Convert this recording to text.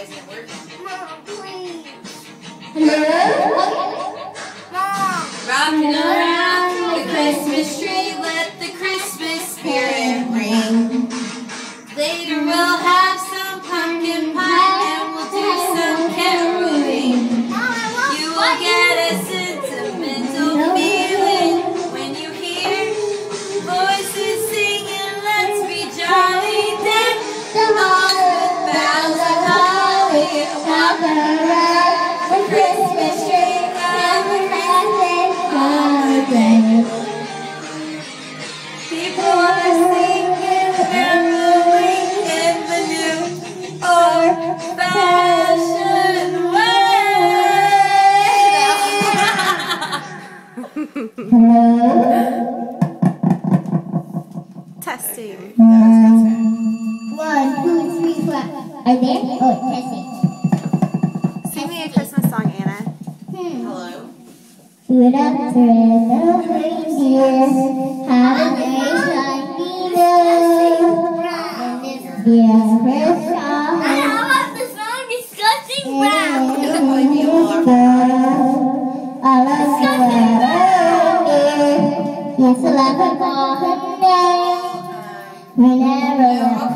isn't it working? Mom, please. Hello? Mom. Rocking around the Christmas tree, let the Christmas spirit ring. Later we'll have some pumpkin pie and we'll do some caroling. You will get a sentimental feeling when you hear voices singing, let's be jolly. Deck the halls with boughs of holly. Walk around the Christmas tree on the Christmas holiday. People are singing caroling in the new old-fashioned way. Hello? Testing. 1, 2, 3, 4. Are there? Oh, testing. Sing me a Christmas song, Anna. Hello. Rudolph the red-nosed reindeer had a very shiny nose. And this be a first song. How about the song Disgusting Brown? I love you, yes, I love her for her name. Whenever I